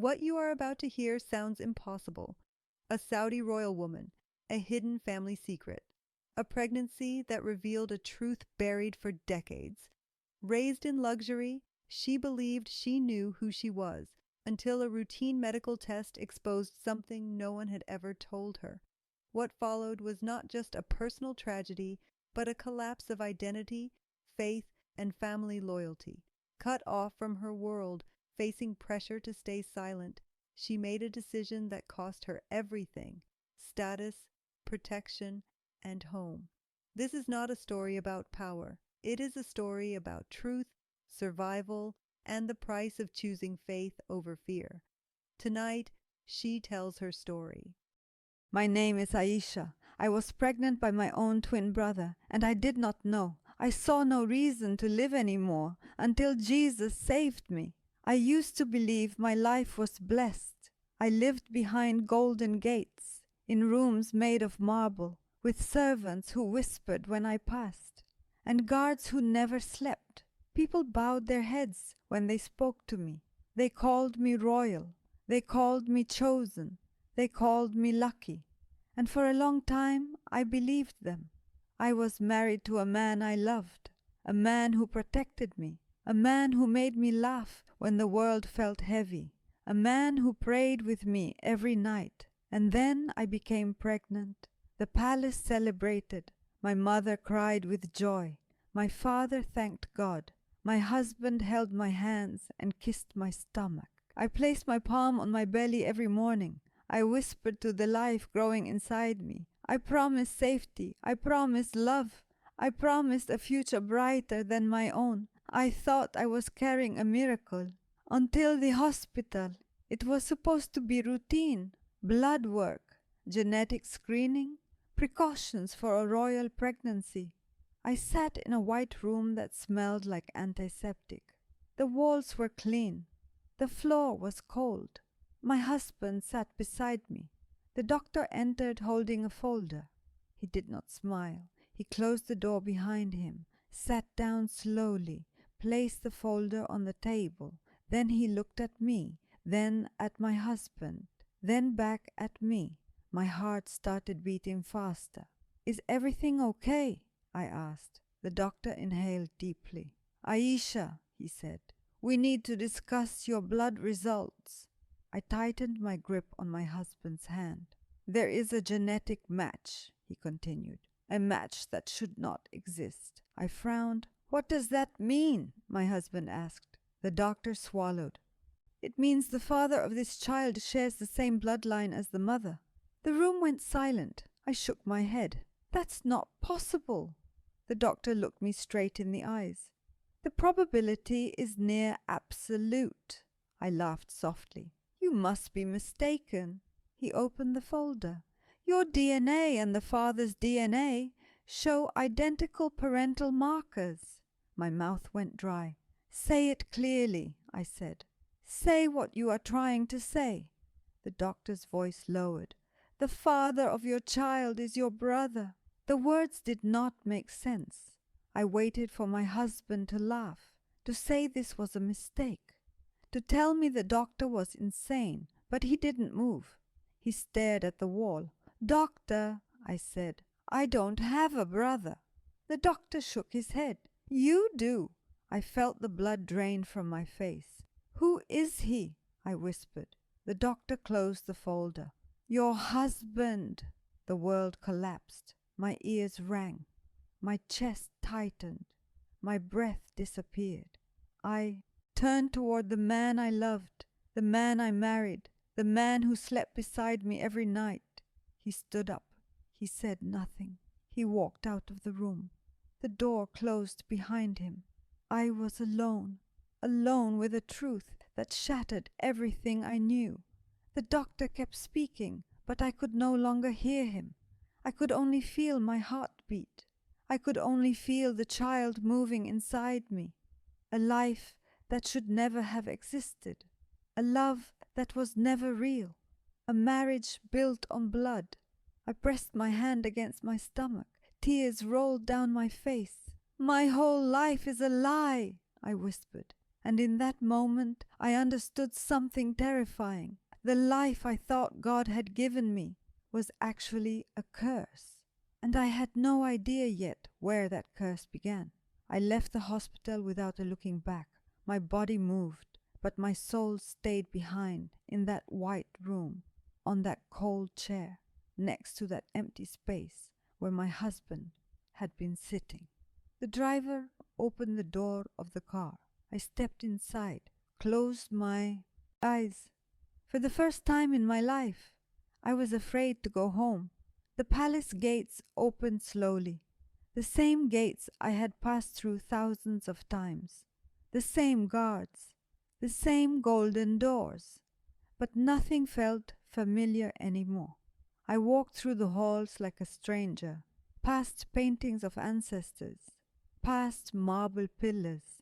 What you are about to hear sounds impossible. A Saudi royal woman, a hidden family secret, a pregnancy that revealed a truth buried for decades. Raised in luxury, she believed she knew who she was, until a routine medical test exposed something no one had ever told her. What followed was not just a personal tragedy, but a collapse of identity, faith, and family loyalty. Cut off from her world, facing pressure to stay silent, she made a decision that cost her everything: status, protection, and home. This is not a story about power. It is a story about truth, survival, and the price of choosing faith over fear. Tonight, she tells her story. My name is Aisha. I was pregnant by my own twin brother, and I did not know. I saw no reason to live anymore until Jesus saved me. I used to believe my life was blessed. I lived behind golden gates, in rooms made of marble, with servants who whispered when I passed, and guards who never slept. People bowed their heads when they spoke to me. They called me royal. They called me chosen. They called me lucky. And for a long time I believed them. I was married to a man I loved, a man who protected me, a man who made me laugh when the world felt heavy, a man who prayed with me every night. And then I became pregnant. The palace celebrated. My mother cried with joy. My father thanked God. My husband held my hands and kissed my stomach. I placed my palm on my belly every morning. I whispered to the life growing inside me. I promised safety. I promised love. I promised a future brighter than my own. I thought I was carrying a miracle. Until the hospital. It was supposed to be routine, blood work, genetic screening, precautions for a royal pregnancy. I sat in a white room that smelled like antiseptic. The walls were clean. The floor was cold. My husband sat beside me. The doctor entered holding a folder. He did not smile. He closed the door behind him, sat down slowly, placed the folder on the table. Then he looked at me, then at my husband, then back at me. My heart started beating faster. "Is everything okay?" I asked. The doctor inhaled deeply. "Aisha," he said, "we need to discuss your blood results." I tightened my grip on my husband's hand. "There is a genetic match," he continued, "a match that should not exist." I frowned. "What does that mean?" my husband asked. The doctor swallowed. "It means the father of this child shares the same bloodline as the mother." The room went silent. I shook my head. "That's not possible." The doctor looked me straight in the eyes. "The probability is near absolute." I laughed softly. "You must be mistaken." He opened the folder. "Your DNA and the father's DNA show identical parental markers." My mouth went dry. "Say it clearly," I said. "Say what you are trying to say." The doctor's voice lowered. "The father of your child is your brother." The words did not make sense. I waited for my husband to laugh, to say this was a mistake, to tell me the doctor was insane, but he didn't move. He stared at the wall. "Doctor," I said, "I don't have a brother." The doctor shook his head. "You do." I felt the blood drain from my face. "Who is he?" I whispered. The doctor closed the folder. "Your husband." The world collapsed. My ears rang. My chest tightened. My breath disappeared. I turned toward the man I loved, the man I married, the man who slept beside me every night. He stood up. He said nothing. He walked out of the room. The door closed behind him. I was alone, alone with a truth that shattered everything I knew. The doctor kept speaking, but I could no longer hear him. I could only feel my heart beat. I could only feel the child moving inside me. A life that should never have existed. A love that was never real. A marriage built on blood. I pressed my hand against my stomach. Tears rolled down my face. "My whole life is a lie," I whispered. And in that moment I understood something terrifying. The life I thought God had given me was actually a curse. And I had no idea yet where that curse began. I left the hospital without a looking back. My body moved, but my soul stayed behind in that white room, on that cold chair, next to that empty space where my husband had been sitting. The driver opened the door of the car. I stepped inside, closed my eyes. For the first time in my life, I was afraid to go home. The palace gates opened slowly, the same gates I had passed through thousands of times, the same guards, the same golden doors, but nothing felt familiar anymore. I walked through the halls like a stranger, past paintings of ancestors, past marble pillars,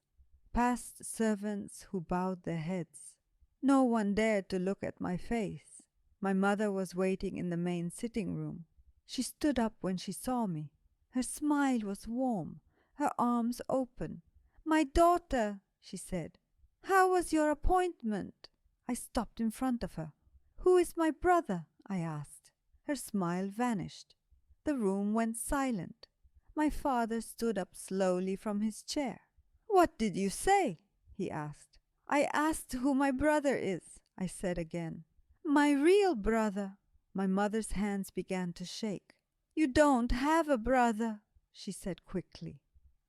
past servants who bowed their heads. No one dared to look at my face. My mother was waiting in the main sitting room. She stood up when she saw me. Her smile was warm, her arms open. "My daughter," she said, "how was your appointment?" I stopped in front of her. "Who is my brother?" I asked. Her smile vanished. The room went silent. My father stood up slowly from his chair. "What did you say?" he asked. "I asked who my brother is," I said again. "My real brother." My mother's hands began to shake. "You don't have a brother," she said quickly.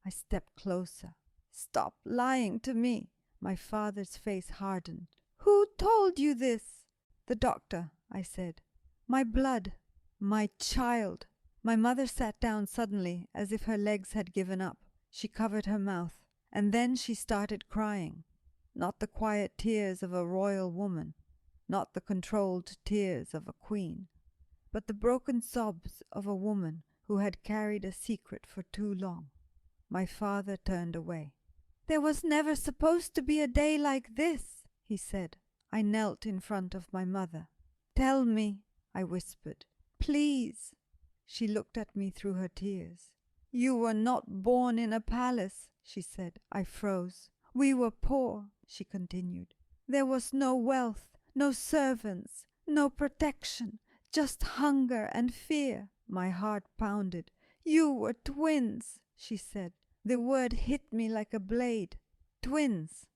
I stepped closer. "Stop lying to me." My father's face hardened. "Who told you this?" "The doctor," I said. "My blood, my child." My mother sat down suddenly as if her legs had given up. She covered her mouth, and then she started crying. Not the quiet tears of a royal woman, not the controlled tears of a queen, but the broken sobs of a woman who had carried a secret for too long. My father turned away. "There was never supposed to be a day like this," he said. I knelt in front of my mother. "Tell me," I whispered. "Please." She looked at me through her tears. "You were not born in a palace," she said. I froze. "We were poor," she continued. "There was no wealth, no servants, no protection, just hunger and fear." My heart pounded. "You were twins," she said. The word hit me like a blade. Twins.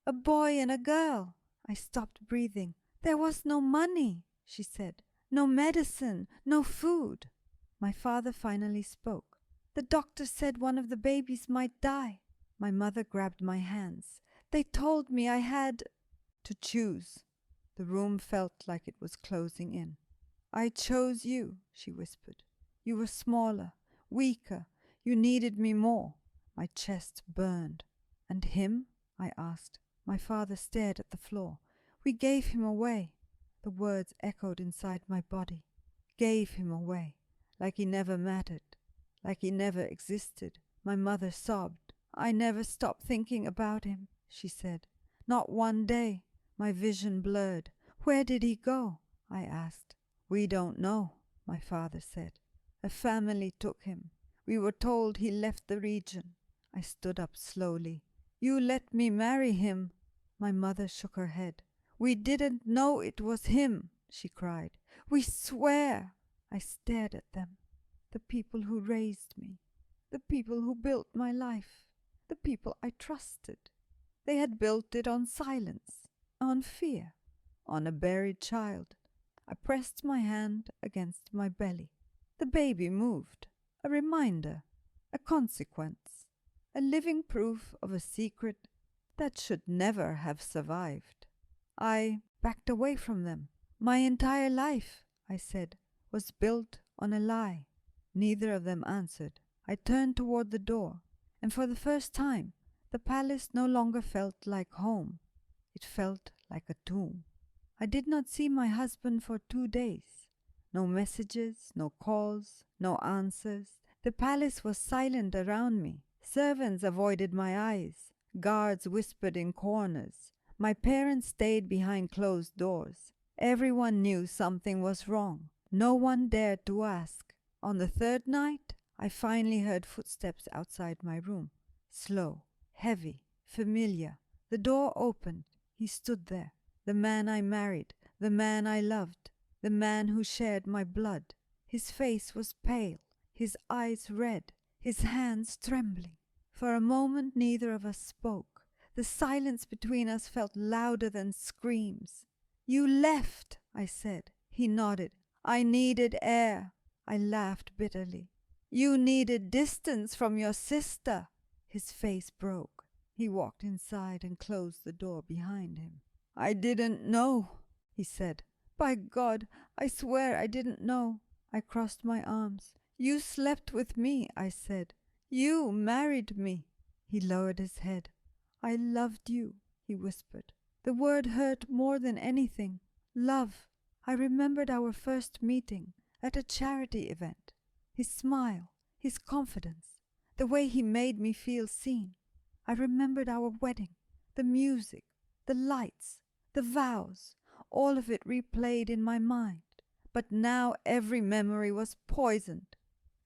A boy and a girl. I stopped breathing. "There was no money," she said. "No medicine, no food." My father finally spoke. "The doctor said one of the babies might die." My mother grabbed my hands. "They told me I had to choose." The room felt like it was closing in. "I chose you," she whispered. "You were smaller, weaker. You needed me more." My chest burned. "And him?" I asked. My father stared at the floor. "We gave him away." The words echoed inside my body. "Gave him away. Like he never mattered. Like he never existed." My mother sobbed. "I never stopped thinking about him," she said. "Not one day." My vision blurred. "Where did he go?" I asked. "We don't know," my father said. "A family took him. We were told he left the region." I stood up slowly. "You let me marry him." My mother shook her head. "We didn't know it was him," she cried. "We swear." I stared at them. The people who raised me. The people who built my life. The people I trusted. They had built it on silence, on fear, on a buried child. I pressed my hand against my belly. The baby moved. A reminder, a consequence, a living proof of a secret that should never have survived. I backed away from them. "My entire life," I said, "was built on a lie." Neither of them answered. I turned toward the door, and for the first time, the palace no longer felt like home. It felt like a tomb. I did not see my husband for 2 days. No messages, no calls, no answers. The palace was silent around me. Servants avoided my eyes. Guards whispered in corners. My parents stayed behind closed doors. Everyone knew something was wrong. No one dared to ask. On the 3rd night, I finally heard footsteps outside my room. Slow, heavy, familiar. The door opened. He stood there. The man I married, the man I loved, the man who shared my blood. His face was pale, his eyes red, his hands trembling. For a moment neither of us spoke. The silence between us felt louder than screams. "You left," I said. He nodded. "I needed air." I laughed bitterly. "You needed distance from your sister." His face broke. He walked inside and closed the door behind him. "I didn't know," he said. "By God, I swear I didn't know." I crossed my arms. "You slept with me," I said. "You married me." He lowered his head. "I loved you," he whispered. The word hurt more than anything. Love. I remembered our first meeting at a charity event. His smile, his confidence, the way he made me feel seen. I remembered our wedding, the music, the lights, the vows, all of it replayed in my mind. But now every memory was poisoned.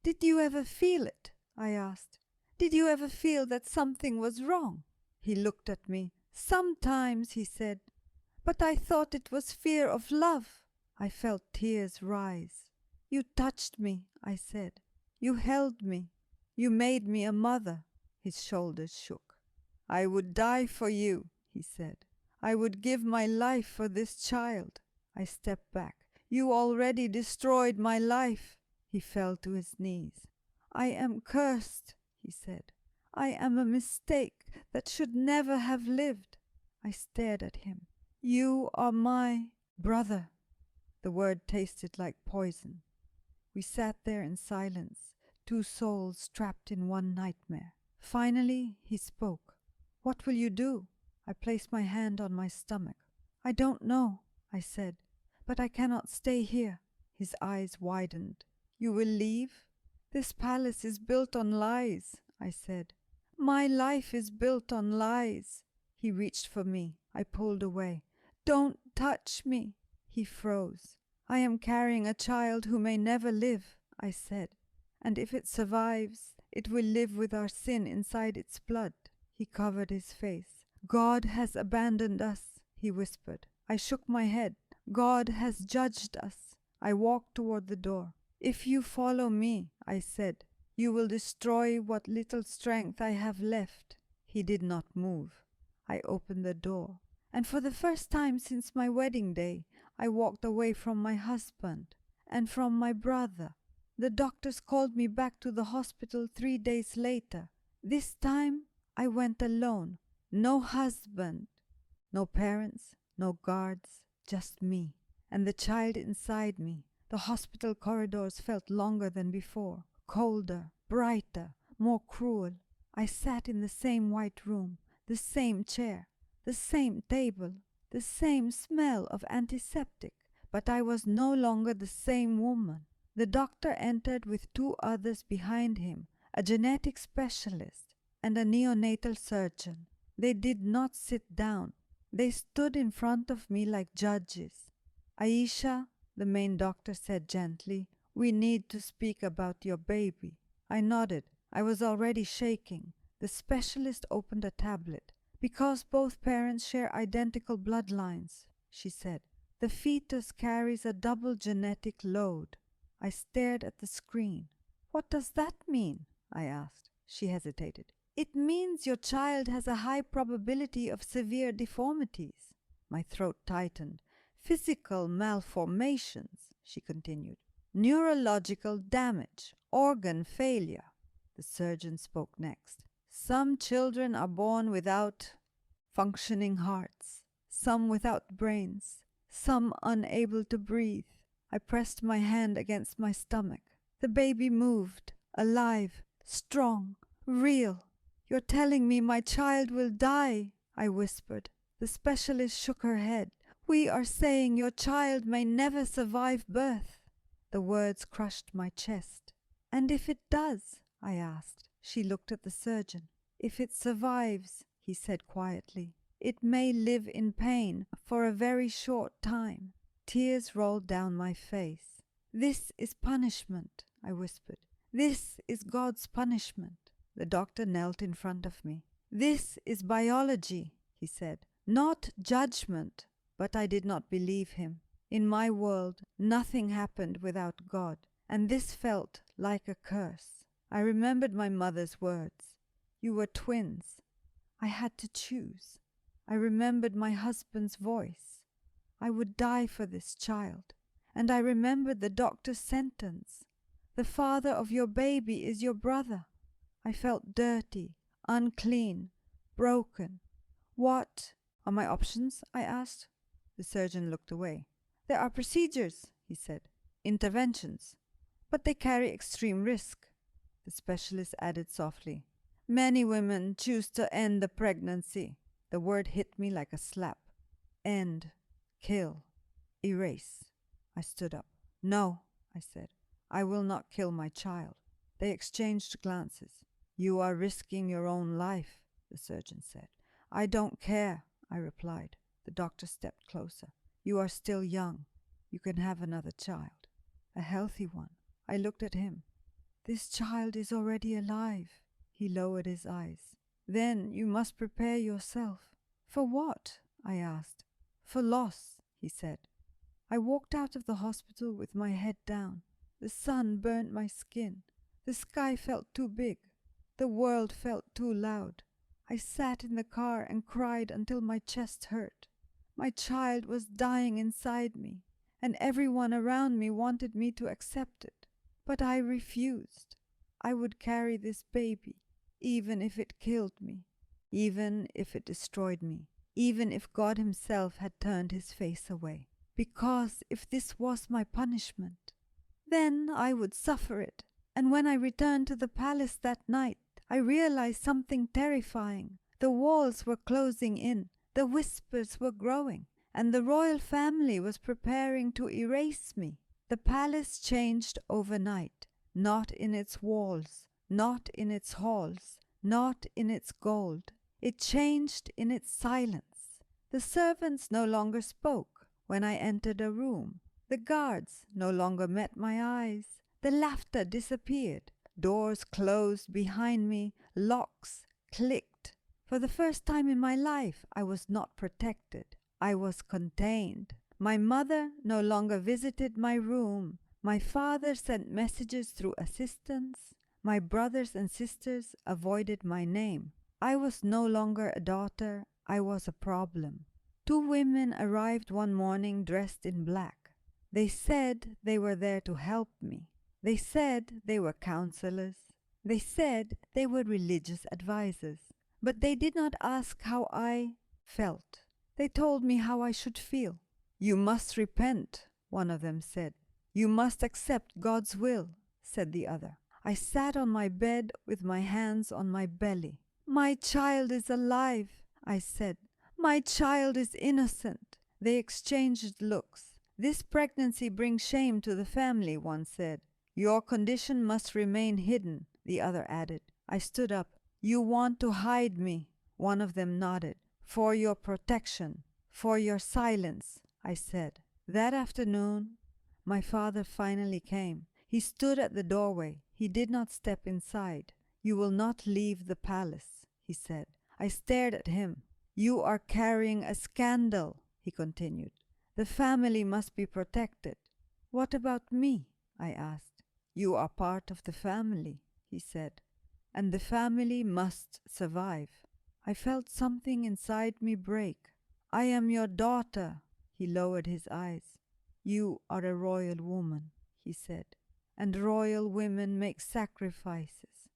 "Did you ever feel it?" I asked. "Did you ever feel that something was wrong?" He looked at me. "Sometimes," he said. "But I thought it was fear of love." I felt tears rise. "You touched me," I said. "You held me. You made me a mother." His shoulders shook. "I would die for you," he said. "I would give my life for this child." I stepped back. "You already destroyed my life." He fell to his knees. "I am cursed," he said. "I am a mistake that should never have lived." I stared at him. "You are my brother." The word tasted like poison. We sat there in silence, two souls trapped in one nightmare. Finally, he spoke. "What will you do?" I placed my hand on my stomach. "I don't know," I said, "but I cannot stay here." His eyes widened. "You will leave?" "This palace is built on lies," I said. "My life is built on lies." He reached for me. I pulled away. "Don't touch me." He froze. "I am carrying a child who may never live," I said. "And if it survives, it will live with our sin inside its blood." He covered his face. "God has abandoned us," he whispered. I shook my head. "God has judged us." I walked toward the door. "If you follow me," I said, "you will destroy what little strength I have left." He did not move. I opened the door, and for the first time since my wedding day, I walked away from my husband and from my brother. The doctors called me back to the hospital 3 days later. This time I went alone. No husband, no parents, no guards, just me and the child inside me. The hospital corridors felt longer than before, colder, brighter, more cruel. I sat in the same white room, the same chair, the same table, the same smell of antiseptic, but I was no longer the same woman. The doctor entered with 2 others behind him, a genetic specialist and a neonatal surgeon. They did not sit down. They stood in front of me like judges. "Aisha," the main doctor said gently, "we need to speak about your baby." I nodded. I was already shaking. The specialist opened a tablet. "Because both parents share identical bloodlines," she said, "the fetus carries a double genetic load." I stared at the screen. "What does that mean?" I asked. She hesitated. "It means your child has a high probability of severe deformities." My throat tightened. "Physical malformations," she continued. "Neurological damage, organ failure." The surgeon spoke next. "Some children are born without functioning hearts, some without brains, some unable to breathe." I pressed my hand against my stomach. The baby moved, alive, strong, real. "You're telling me my child will die," I whispered. The specialist shook her head. "We are saying your child may never survive birth." The words crushed my chest. "And if it does?" I asked. She looked at the surgeon. "If it survives," he said quietly, "it may live in pain for a very short time." Tears rolled down my face. "This is punishment," I whispered. "This is God's punishment." The doctor knelt in front of me. "This is biology," he said. Not judgment, but I did not believe him. In my world, nothing happened without God, and this felt like a curse. I remembered my mother's words. You were twins. I had to choose. I remembered my husband's voice. I would die for this child. And I remembered the doctor's sentence. The father of your baby is your brother. I felt dirty, unclean, broken. What are my options? I asked. The surgeon looked away. There are procedures, he said. Interventions. But they carry extreme risk. The specialist added softly. Many women choose to end the pregnancy. The word hit me like a slap. End. Kill. Erase. I stood up. No, I said. I will not kill my child. They exchanged glances. You are risking your own life, the surgeon said. I don't care, I replied. The doctor stepped closer. You are still young. You can have another child. A healthy one. I looked at him. This child is already alive. He lowered his eyes. Then you must prepare yourself. For what? I asked. For loss, he said. I walked out of the hospital with my head down. The sun burned my skin. The sky felt too big. The world felt too loud. I sat in the car and cried until my chest hurt. My child was dying inside me, and everyone around me wanted me to accept it. But I refused. I would carry this baby, even if it killed me, even if it destroyed me, even if God himself had turned his face away. Because if this was my punishment, then I would suffer it. And when I returned to the palace that night, I realized something terrifying. The walls were closing in, the whispers were growing, and the royal family was preparing to erase me. The palace changed overnight, not in its walls, not in its halls, not in its gold. It changed in its silence. The servants no longer spoke when I entered a room. The guards no longer met my eyes. The laughter disappeared. Doors closed behind me. Locks clicked. For the first time in my life, I was not protected. I was contained. My mother no longer visited my room. My father sent messages through assistants. My brothers and sisters avoided my name. I was no longer a daughter. I was a problem. 2 women arrived one morning dressed in black. They said they were there to help me. They said they were counselors. They said they were religious advisors. But they did not ask how I felt. They told me how I should feel. You must repent, one of them said. You must accept God's will, said the other. I sat on my bed with my hands on my belly. My child is alive, I said. My child is innocent. They exchanged looks. This pregnancy brings shame to the family, one said. Your condition must remain hidden, the other added. I stood up. You want to hide me, one of them nodded. For your protection, for your silence, I said. That afternoon, my father finally came. He stood at the doorway. He did not step inside. You will not leave the palace, he said. I stared at him. You are carrying a scandal, he continued. The family must be protected. What about me? I asked. You are part of the family, he said, and the family must survive. I felt something inside me break. I am your daughter, he lowered his eyes. You are a royal woman, he said, and royal women make sacrifices.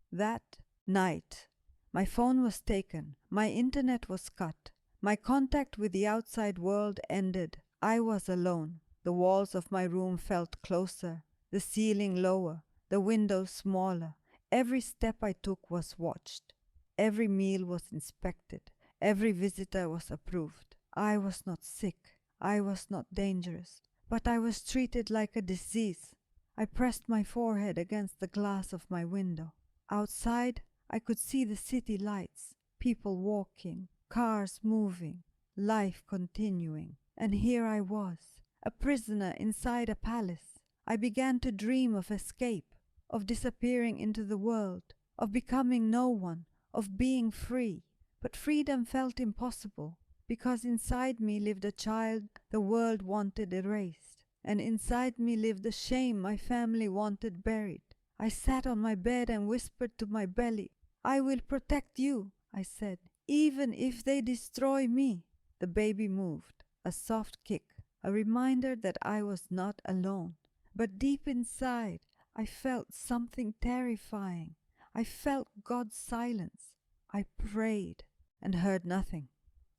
That night, my phone was taken, my internet was cut, my contact with the outside world ended. I was alone. The walls of my room felt closer, the ceiling lower, the windows smaller. Every step I took was watched. Every meal was inspected. Every visitor was approved. I was not sick. I was not dangerous. But I was treated like a disease. I pressed my forehead against the glass of my window. Outside, I could see the city lights, people walking, cars moving, life continuing. And here I was, a prisoner inside a palace. I began to dream of escape, of disappearing into the world, of becoming no one, of being free. But freedom felt impossible, because inside me lived a child the world wanted erased, and inside me lived the shame my family wanted buried. I sat on my bed and whispered to my belly, "I will protect you," I said, "even if they destroy me." The baby moved, a soft kick, a reminder that I was not alone. But deep inside, I felt something terrifying. I felt God's silence. I prayed and heard nothing.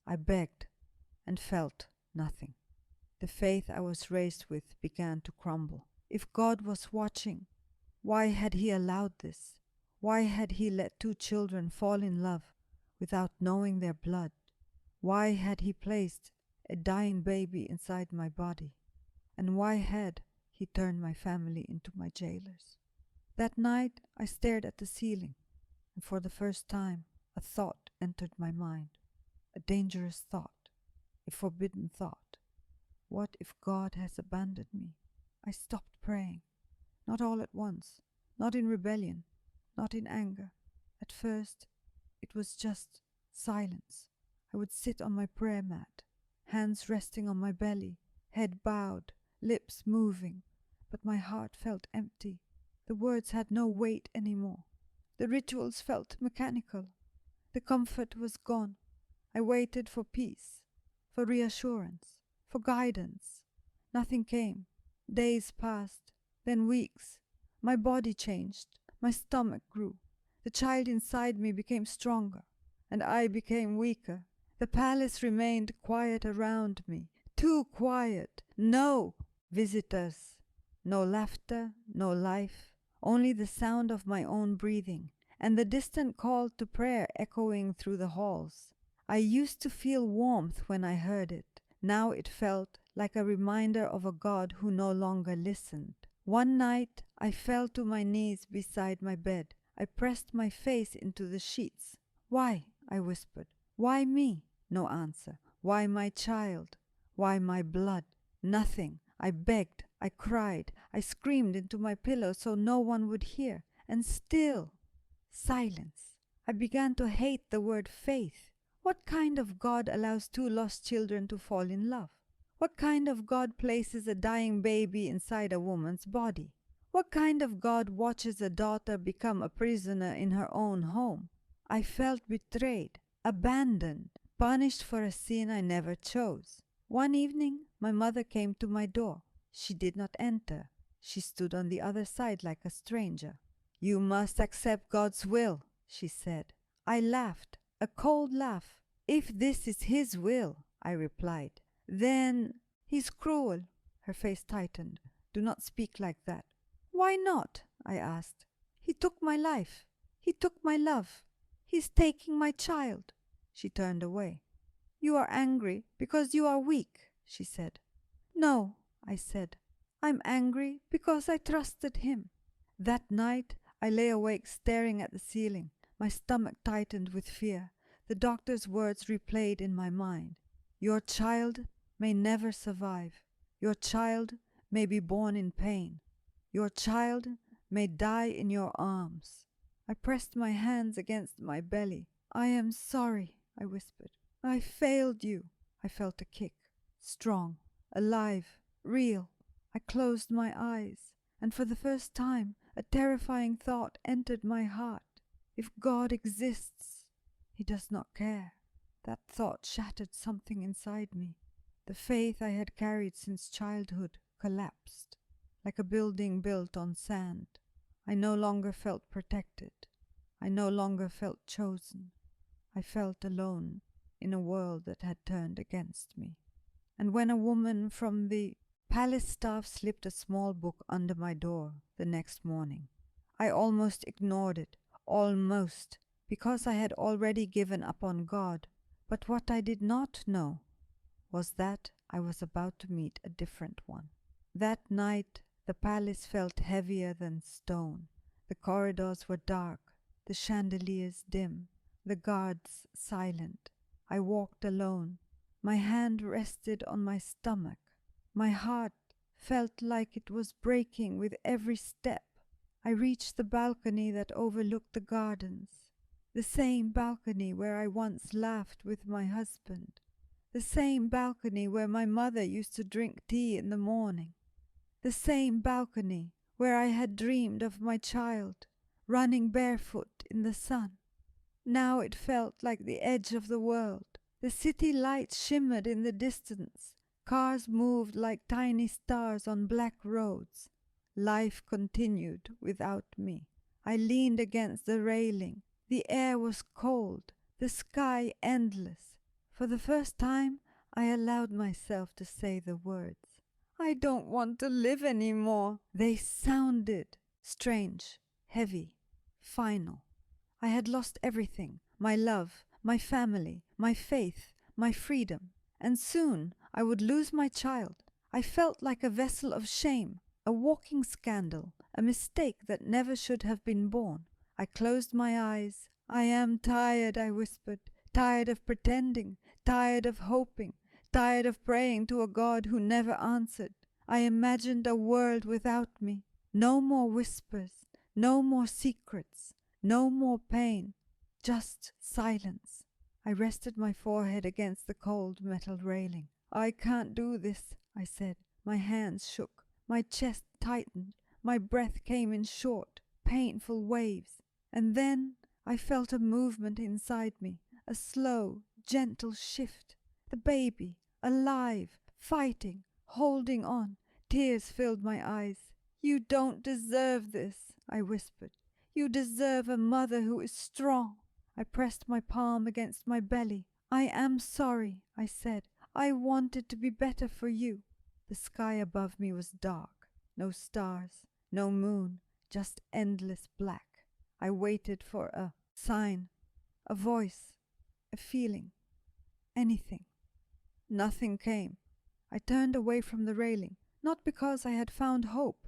I begged and felt nothing. The faith I was raised with began to crumble. If God was watching, why had He allowed this? Why had He let two children fall in love without knowing their blood? Why had He placed a dying baby inside my body? And why had He turned my family into my jailers? That night I stared at the ceiling, and for the first time a thought entered my mind, a dangerous thought, a forbidden thought. What if God has abandoned me? I stopped praying, not all at once, not in rebellion, not in anger. At first, it was just silence. I would sit on my prayer mat, hands resting on my belly, head bowed, lips moving, but my heart felt empty. The words had no weight anymore. The rituals felt mechanical. The comfort was gone. I waited for peace, for reassurance, for guidance. Nothing came. Days passed, then weeks. My body changed. My stomach grew. The child inside me became stronger, and I became weaker. The palace remained quiet around me, too quiet. No visitors, no laughter, no life, only the sound of my own breathing, and the distant call to prayer echoing through the halls. I used to feel warmth when I heard it. Now it felt like a reminder of a God who no longer listened. One night I fell to my knees beside my bed. I pressed my face into the sheets. "Why?" I whispered. "Why me?" No answer. "Why my child? Why my blood?" Nothing. I begged. I cried. I screamed into my pillow so no one would hear. And still, silence. I began to hate the word faith. What kind of God allows two lost children to fall in love? What kind of God places a dying baby inside a woman's body? What kind of God watches a daughter become a prisoner in her own home? I felt betrayed, abandoned, punished for a sin I never chose. One evening, my mother came to my door. She did not enter. She stood on the other side like a stranger. "You must accept God's will," she said. I laughed, a cold laugh. "If this is His will," I replied, "then He's cruel." Her face tightened. "Do not speak like that." "Why not?" I asked. "He took my life. He took my love. He's taking my child." She turned away. "You are angry because you are weak," she said. "No," I said. "I'm angry because I trusted Him." That night I lay awake staring at the ceiling. My stomach tightened with fear. The doctor's words replayed in my mind. "Your child may never survive. Your child may be born in pain. Your child may die in your arms." I pressed my hands against my belly. "I am sorry," I whispered. "I failed you." I felt a kick. Strong, alive, real. I closed my eyes, and for the first time a terrifying thought entered my heart. If God exists, He does not care. That thought shattered something inside me. The faith I had carried since childhood collapsed, like a building built on sand. I no longer felt protected. I no longer felt chosen. I felt alone in a world that had turned against me. And when a woman from the palace staff slipped a small book under my door the next morning, I almost ignored it, almost, because I had already given up on God. But what I did not know was that I was about to meet a different one. That night the palace felt heavier than stone. The corridors were dark, the chandeliers dim, the guards silent. I walked alone. My hand rested on my stomach. My heart felt like it was breaking with every step. I reached the balcony that overlooked the gardens. The same balcony where I once laughed with my husband. The same balcony where my mother used to drink tea in the morning. The same balcony where I had dreamed of my child running barefoot in the sun. Now it felt like the edge of the world. The city lights shimmered in the distance. Cars moved like tiny stars on black roads. Life continued without me. I leaned against the railing. The air was cold, the sky endless. For the first time, I allowed myself to say the words. I don't want to live anymore. They sounded strange, heavy, final. I had lost everything, my love, my family, my faith, my freedom. And soon I would lose my child. I felt like a vessel of shame, a walking scandal, a mistake that never should have been born. I closed my eyes. I am tired, I whispered, tired of pretending, tired of hoping, tired of praying to a God who never answered. I imagined a world without me. No more whispers, no more secrets, no more pain, just silence. I rested my forehead against the cold metal railing. I can't do this, I said. My hands shook, my chest tightened, my breath came in short, painful waves. And then I felt a movement inside me, a slow, gentle shift. The baby, alive, fighting, holding on. Tears filled my eyes. You don't deserve this, I whispered. You deserve a mother who is strong. I pressed my palm against my belly. I am sorry, I said. I wanted to be better for you. The sky above me was dark. No stars, no moon, just endless black. I waited for a sign, a voice, a feeling, anything. Nothing came. I turned away from the railing, not because I had found hope,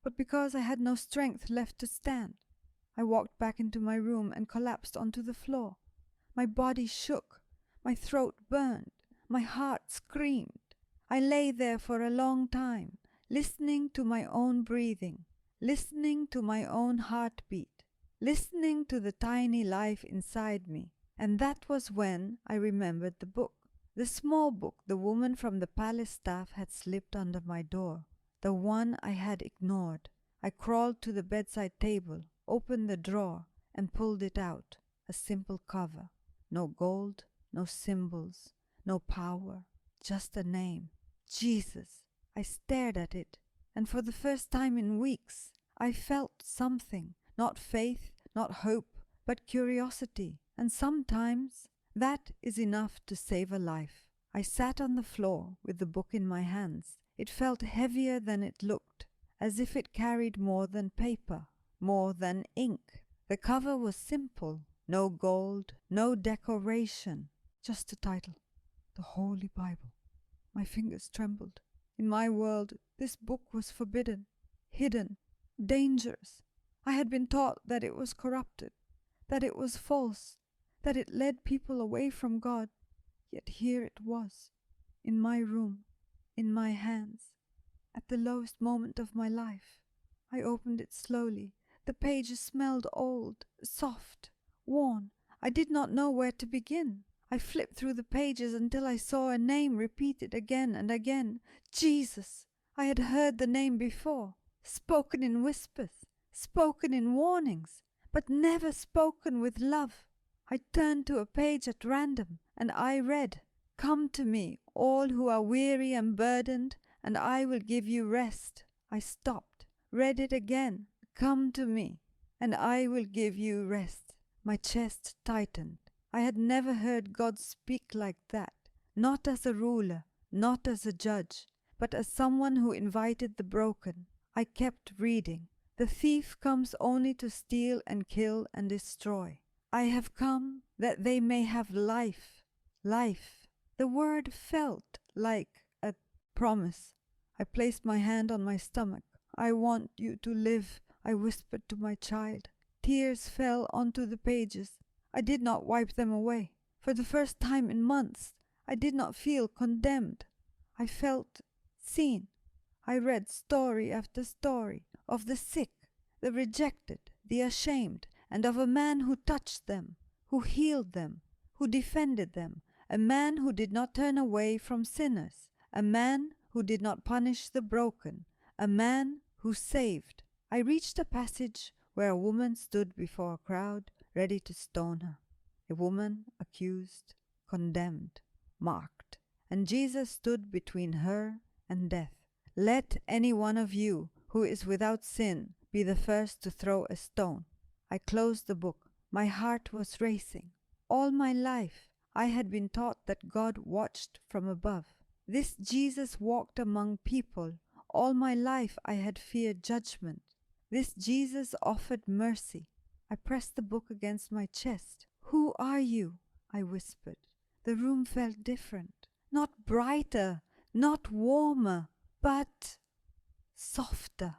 but because I had no strength left to stand. I walked back into my room and collapsed onto the floor. My body shook, my throat burned, my heart screamed. I lay there for a long time, listening to my own breathing, listening to my own heartbeat, listening to the tiny life inside me. And that was when I remembered the book. The small book the woman from the palace staff had slipped under my door, the one I had ignored. I crawled to the bedside table, opened the drawer, and pulled it out. A simple cover. No gold, no symbols, no power, just a name. Jesus. I stared at it, and for the first time in weeks, I felt something. Not faith, not hope, but curiosity. And sometimes that is enough to save a life. I sat on the floor with the book in my hands. It felt heavier than it looked, as if it carried more than paper, more than ink. The cover was simple, no gold, no decoration, just a title, the Holy Bible. My fingers trembled. In my world, this book was forbidden, hidden, dangerous. I had been taught that it was corrupted, that it was false, that it led people away from God. Yet here it was, in my room, in my hands, at the lowest moment of my life. I opened it slowly. The pages smelled old, soft, worn. I did not know where to begin. I flipped through the pages until I saw a name repeated again and again. Jesus! I had heard the name before, spoken in whispers, spoken in warnings, but never spoken with love. I turned to a page at random, and I read, "Come to me, all who are weary and burdened, and I will give you rest." I stopped, read it again, "Come to me, and I will give you rest." My chest tightened. I had never heard God speak like that, not as a ruler, not as a judge, but as someone who invited the broken. I kept reading. "The thief comes only to steal and kill and destroy. I have come that they may have life." Life. The word felt like a promise. I placed my hand on my stomach. "I want you to live," I whispered to my child. Tears fell onto the pages. I did not wipe them away. For the first time in months, I did not feel condemned. I felt seen. I read story after story of the sick, the rejected, the ashamed, and of a man who touched them, who healed them, who defended them, a man who did not turn away from sinners, a man who did not punish the broken, a man who saved. I reached a passage where a woman stood before a crowd ready to stone her, a woman accused, condemned, marked, and Jesus stood between her and death. Let any one of you who is without sin be the first to throw a stone. I closed the book. My heart was racing. All my life I had been taught that God watched from above. This Jesus walked among people. All my life I had feared judgment. This Jesus offered mercy. I pressed the book against my chest. Who are you? I whispered. The room felt different. Not brighter, not warmer, but softer.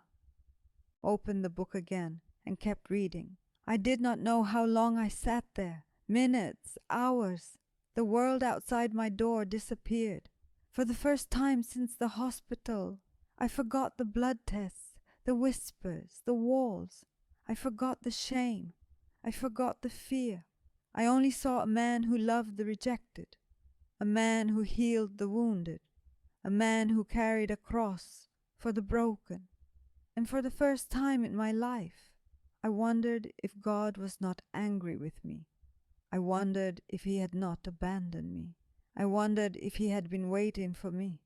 Opened the book again and kept reading. I did not know how long I sat there. Minutes, hours. The world outside my door disappeared. For the first time since the hospital, I forgot the blood tests, the whispers, the walls. I forgot the shame. I forgot the fear. I only saw a man who loved the rejected, a man who healed the wounded, a man who carried a cross for the broken. And for the first time in my life, I wondered if God was not angry with me. I wondered if he had not abandoned me. I wondered if he had been waiting for me.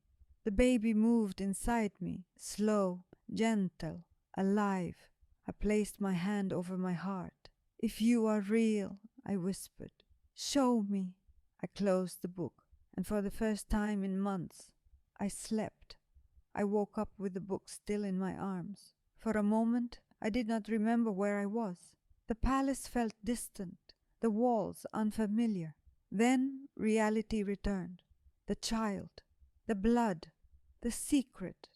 The baby moved inside me, slow, gentle, alive. I placed my hand over my heart. If you are real, I whispered, show me. I closed the book, and for the first time in months, I slept. I woke up with the book still in my arms. For a moment, I did not remember where I was. The palace felt distant, the walls unfamiliar. Then reality returned. The child, the blood, the secret.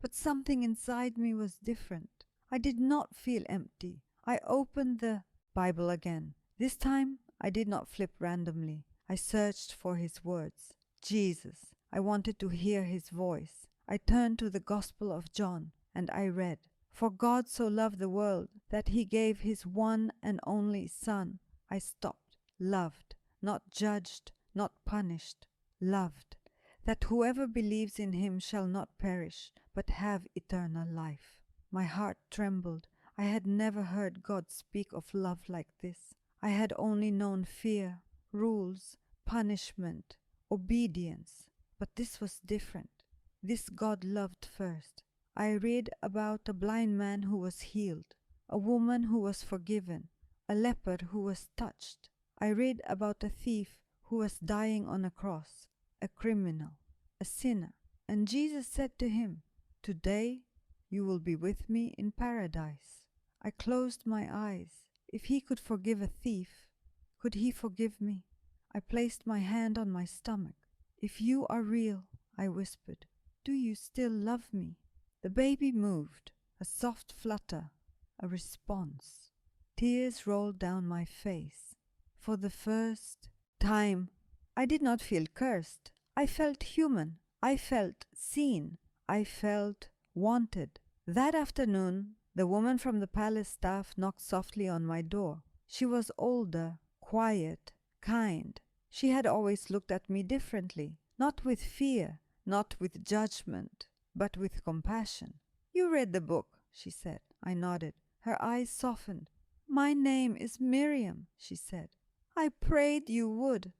But something inside me was different. I did not feel empty. I opened the Bible again. This time, I did not flip randomly. I searched for his words. Jesus. I wanted to hear his voice. I turned to the Gospel of John, and I read, For God so loved the world that he gave his one and only Son. I stopped. Loved. Not judged, not punished. Loved. That whoever believes in him shall not perish, but have eternal life. My heart trembled. I had never heard God speak of love like this. I had only known fear, rules, punishment, obedience. But this was different. This God loved first. I read about a blind man who was healed, a woman who was forgiven, a leper who was touched. I read about a thief who was dying on a cross, a criminal, a sinner. And Jesus said to him, Today you will be with me in paradise. I closed my eyes. If he could forgive a thief, could he forgive me? I placed my hand on my stomach. If you are real, I whispered, do you still love me? The baby moved, a soft flutter, a response. Tears rolled down my face. For the first time, I did not feel cursed. I felt human. I felt seen. I felt wanted. That afternoon, the woman from the palace staff knocked softly on my door. She was older, quiet, kind. She had always looked at me differently, not with fear, not with judgment, but with compassion. You read the book, she said. I nodded. Her eyes softened. My name is Miriam, she said. I prayed you would.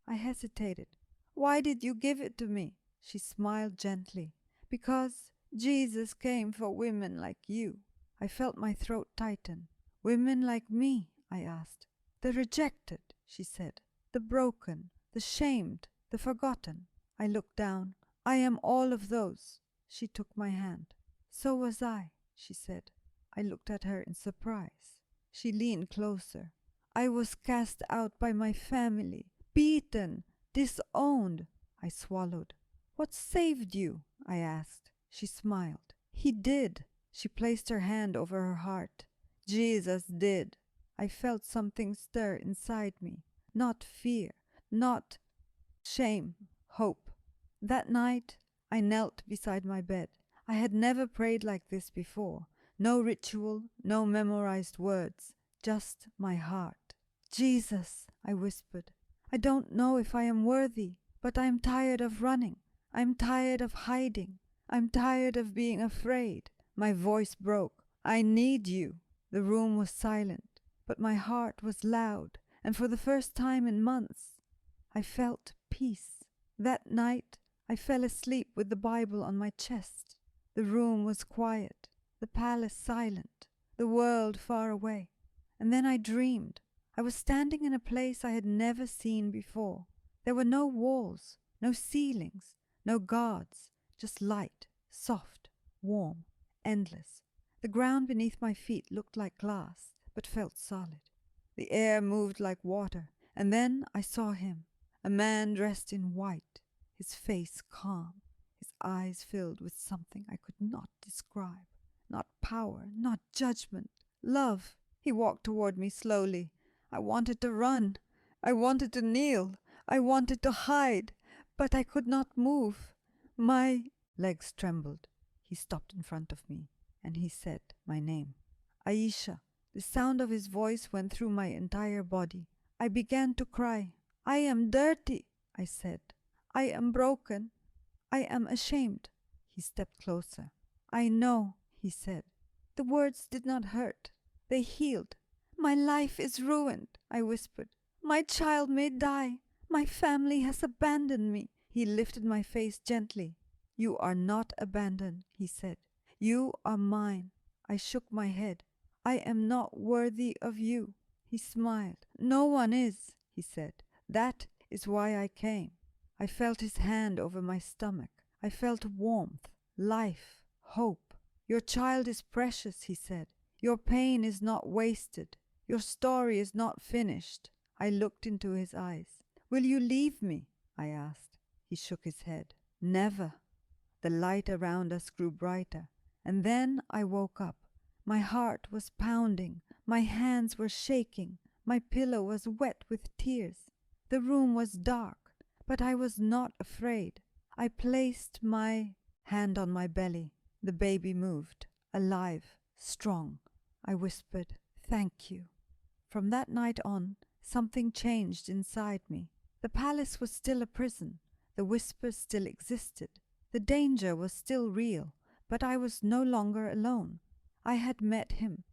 I hesitated. Why did you give it to me? She smiled gently. Because Jesus came for women like you. I felt my throat tighten. Women like me, I asked. The rejected, she said. The broken, the shamed, the forgotten. I looked down. I am all of those. She took my hand. So was I, she said. I looked at her in surprise. She leaned closer. I was cast out by my family, beaten, disowned. I swallowed. What saved you? I asked. She smiled. He did. She placed her hand over her heart. Jesus did. I felt something stir inside me. Not fear, not shame, hope. That night, I knelt beside my bed. I had never prayed like this before. No ritual, no memorized words. just my heart. Jesus, I whispered, I don't know if I am worthy, but I am tired of running. I am tired of hiding. I am tired of being afraid. My voice broke. I need you. The room was silent, but my heart was loud, and for the first time in months, I felt peace. That night, I fell asleep with the Bible on my chest. The room was quiet, the palace silent, the world far away. And then I dreamed. I was standing in a place I had never seen before. There were no walls, no ceilings, no guards, just light, soft, warm, endless. The ground beneath my feet looked like glass, but felt solid. The air moved like water, and then I saw him, a man dressed in white, his face calm, his eyes filled with something I could not describe. Not power, not judgment, love. He walked toward me slowly. I wanted to run. I wanted to kneel. I wanted to hide, but I could not move. My legs trembled. He stopped in front of me, and he said my name. Aisha. The sound of his voice went through my entire body. I began to cry. I am dirty, I said. I am broken. I am ashamed. He stepped closer. I know, he said. The words did not hurt. They healed. My life is ruined, I whispered. My child may die. My family has abandoned me. He lifted my face gently. You are not abandoned, he said. You are mine. I shook my head. I am not worthy of you. He smiled. No one is, he said. That is why I came. I felt his hand over my stomach. I felt warmth, life, hope. Your child is precious, he said. Your pain is not wasted. Your story is not finished. I looked into his eyes. Will you leave me? I asked. He shook his head. Never. The light around us grew brighter, and then I woke up. My heart was pounding. My hands were shaking. My pillow was wet with tears. The room was dark, but I was not afraid. I placed my hand on my belly. The baby moved, alive, strong. I whispered, "Thank you." From that night on, something changed inside me. The palace was still a prison. The whispers still existed. The danger was still real, but I was no longer alone. I had met him,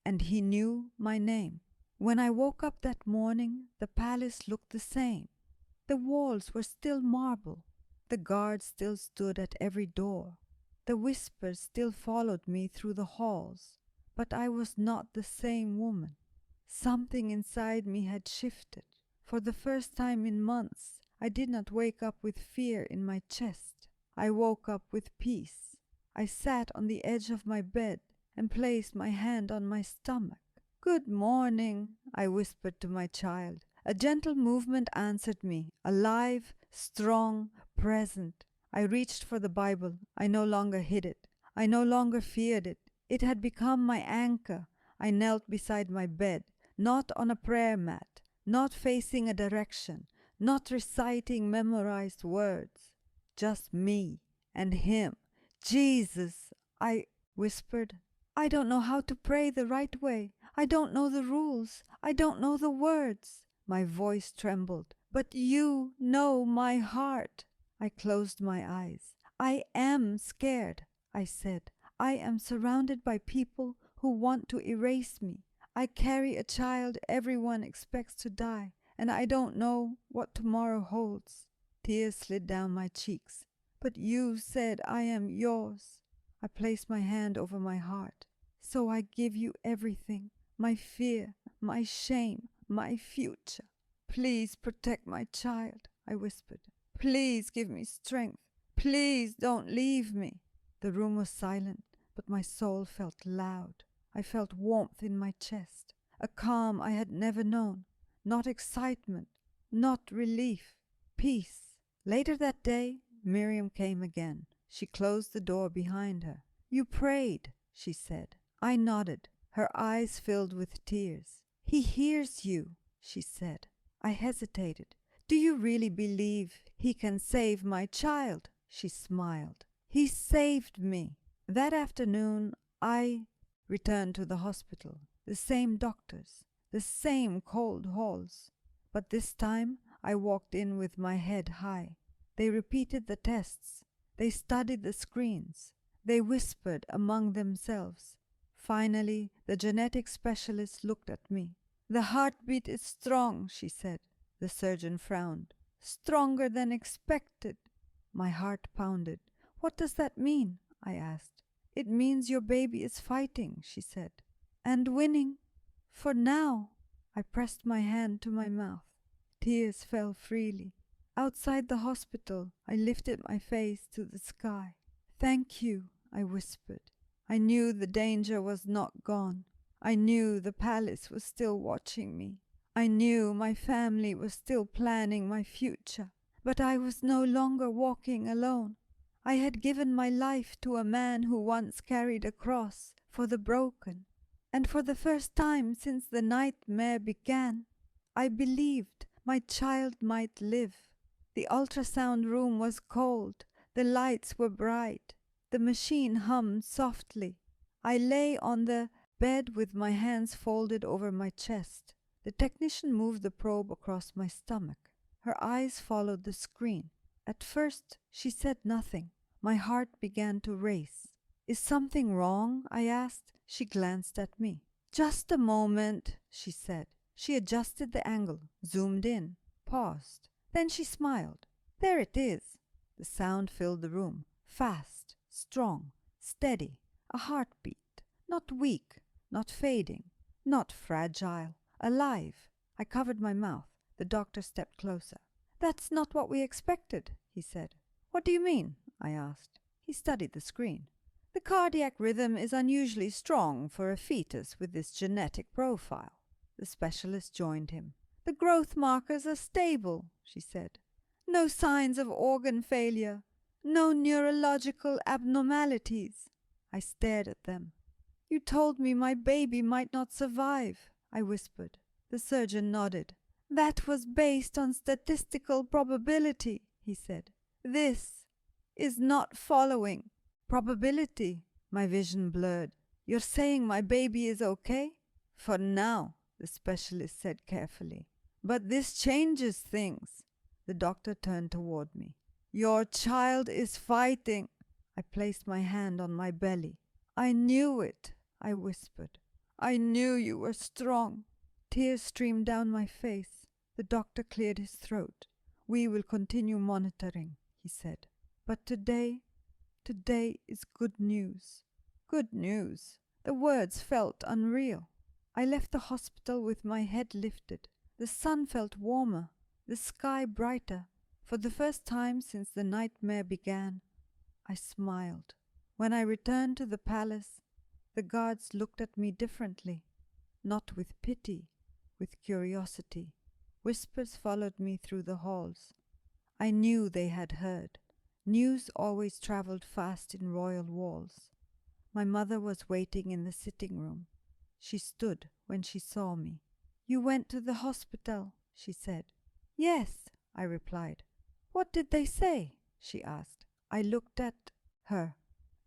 and he knew my name. When I woke up that morning, the palace looked the same. The walls were still marble. The guards still stood at every door. The whispers still followed me through the halls, but I was not the same woman. Something inside me had shifted. For the first time in months, I did not wake up with fear in my chest. I woke up with peace. I sat on the edge of my bed and placed my hand on my stomach. "Good morning," I whispered to my child. A gentle movement answered me, alive, strong, present. I reached for the Bible. I no longer hid it. I no longer feared it. It had become my anchor. I knelt beside my bed, not on a prayer mat, not facing a direction, not reciting memorized words. Just me and him. Jesus, I whispered. I don't know how to pray the right way. I don't know the rules. I don't know the words. My voice trembled. But you know my heart. I closed my eyes. I am scared, I said. I am surrounded by people who want to erase me. I carry a child everyone expects to die, and I don't know what tomorrow holds. Tears slid down my cheeks. But you said I am yours. I placed my hand over my heart. So I give you everything, my fear, my shame, my future. Please protect my child, I whispered. Please give me strength. Please don't leave me. The room was silent, but my soul felt loud. I felt warmth in my chest, a calm I had never known. Not excitement, not relief, peace. Later that day, Miriam came again. She closed the door behind her. "You prayed," she said. I nodded. Her eyes filled with tears. "He hears you," she said. I hesitated. "Do you really believe he can save my child?" She smiled. "He saved me." That afternoon, I returned to the hospital. the same doctors, the same cold halls. But this time I walked in with my head high. They repeated the tests. They studied the screens. They whispered among themselves. Finally, the genetic specialist looked at me. "The heartbeat is strong," she said. The surgeon frowned. "Stronger than expected." My heart pounded. "What does that mean?" I asked. "It means your baby is fighting," she said. "And winning. For now." I pressed my hand to my mouth. Tears fell freely. Outside the hospital, I lifted my face to the sky. "Thank you," I whispered. I knew the danger was not gone. I knew the palace was still watching me. I knew my family was still planning my future. But I was no longer walking alone. I had given my life to a man who once carried a cross for the broken. And for the first time since the nightmare began, I believed my child might live. The ultrasound room was cold. The lights were bright. The machine hummed softly. I lay on the bed with my hands folded over my chest. The technician moved the probe across my stomach. Her eyes followed the screen. At first, she said nothing. My heart began to race. "Is something wrong?" I asked. She glanced at me. "Just a moment," she said. She adjusted the angle, zoomed in, paused. Then she smiled. "There it is." The sound filled the room. Fast, strong, steady. A heartbeat. Not weak, not fading, not fragile. Alive. I covered my mouth. The doctor stepped closer. "That's not what we expected," he said. "What do you mean?" I asked. He studied the screen. "The cardiac rhythm is unusually strong for a fetus with this genetic profile." The specialist joined him. "The growth markers are stable," she said. "No signs of organ failure. No neurological abnormalities." I stared at them. "You told me my baby might not survive," I whispered. The surgeon nodded. "That was based on statistical probability," he said. "This is not following probability." My vision blurred. "You're saying my baby is okay?" "For now," the specialist said carefully. "But this changes things." The doctor turned toward me. "Your child is fighting." I placed my hand on my belly. "I knew it," I whispered. "I knew you were strong." Tears streamed down my face. The doctor cleared his throat. "We will continue monitoring," he said. "But today is good news." Good news. The words felt unreal. I left the hospital with my head lifted. The sun felt warmer, the sky brighter. For the first time since the nightmare began, I smiled. When I returned to the palace, the guards looked at me differently, not with pity, with curiosity. Whispers followed me through the halls. I knew they had heard. News always traveled fast in royal walls. My mother was waiting in the sitting room. She stood when she saw me. "You went to the hospital," she said. "Yes," I replied. "What did they say?" she asked. I looked at her.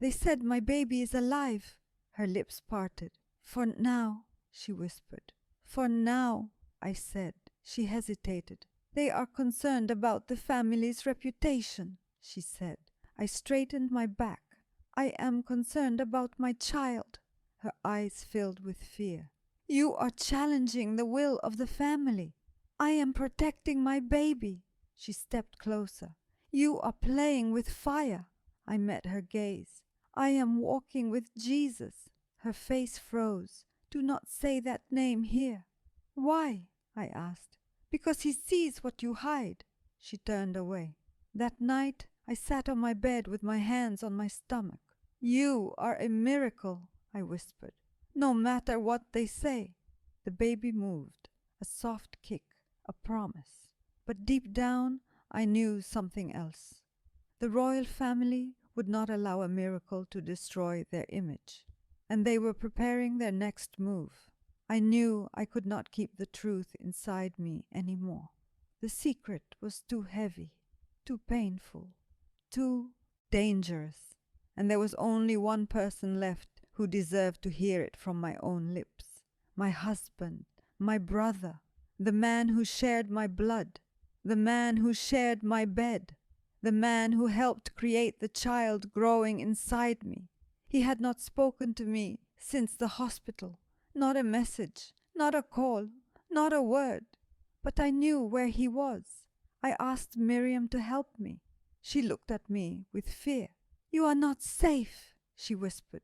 "They said my baby is alive." Her lips parted. "For now," she whispered. "For now," I said. She hesitated. "They are concerned about the family's reputation," she said. I straightened my back. "I am concerned about my child." Her eyes filled with fear. "You are challenging the will of the family." "I am protecting my baby." She stepped closer. "You are playing with fire." I met her gaze. "I am walking with Jesus." Her face froze. "Do not say that name here." "Why?" I asked. "Because he sees what you hide." She turned away. That night I sat on my bed with my hands on my stomach. "You are a miracle," I whispered. "No matter what they say." The baby moved. A soft kick. A promise. But deep down I knew something else. The royal family would not allow a miracle to destroy their image. And they were preparing their next move. I knew I could not keep the truth inside me anymore. The secret was too heavy, too painful, too dangerous. And there was only one person left who deserved to hear it from my own lips. my husband, my brother, the man who shared my blood, the man who shared my bed, the man who helped create the child growing inside me. He had not spoken to me since the hospital, not a message, not a call, not a word. But I knew where he was. I asked Miriam to help me. She looked at me with fear. "You are not safe," she whispered.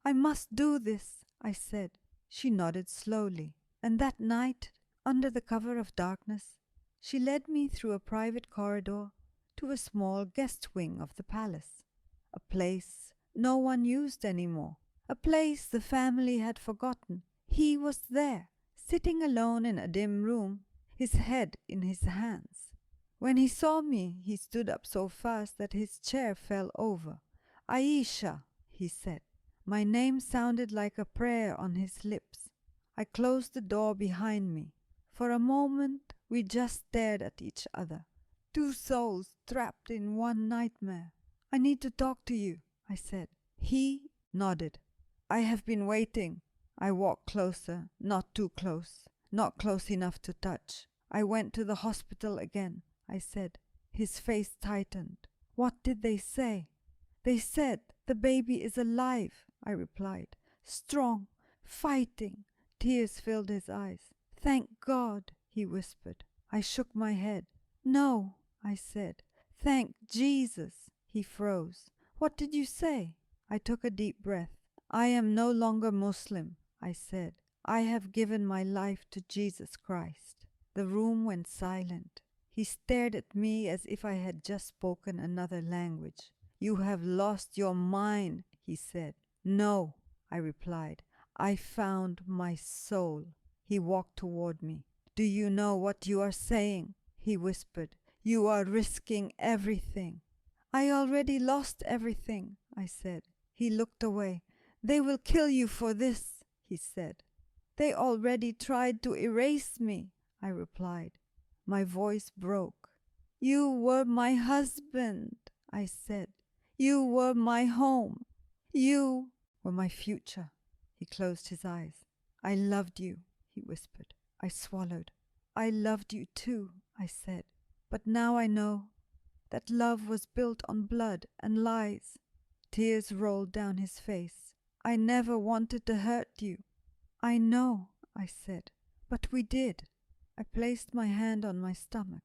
"I must do this," I said. She nodded slowly, and that night, under the cover of darkness, she led me through a private corridor to a small guest wing of the palace, a place no one used anymore, a place the family had forgotten. He was there, sitting alone in a dim room, his head in his hands. When he saw me, he stood up so fast that his chair fell over. "Aisha," he said. My name sounded like a prayer on his lips. I closed the door behind me. For a moment, we just stared at each other. Two souls trapped in one nightmare. "I need to talk to you," I said. He nodded. "I have been waiting." I walked closer, not too close, not close enough to touch. "I went to the hospital again," I said. His face tightened. "What did they say?" "They said the baby is alive," I replied. "Strong, fighting." Tears filled his eyes. "Thank God," he whispered. I shook my head. "No," I said. "Thank Jesus." He froze. "What did you say?" I took a deep breath. "I am no longer Muslim," I said. "I have given my life to Jesus Christ." The room went silent. He stared at me as if I had just spoken another language. "You have lost your mind," he said. "No," I replied. "I found my soul." He walked toward me. "Do you know what you are saying?" he whispered. "You are risking everything." "I already lost everything," I said. He looked away. "They will kill you for this," he said. "They already tried to erase me," I replied. My voice broke. "You were my husband," I said. "You were my home. You were my future." He closed his eyes. "I loved you," he whispered. I swallowed. "I loved you too," I said. "But now I know that love was built on blood and lies." Tears rolled down his face. "I never wanted to hurt you." "I know," I said. "But we did." I placed my hand on my stomach.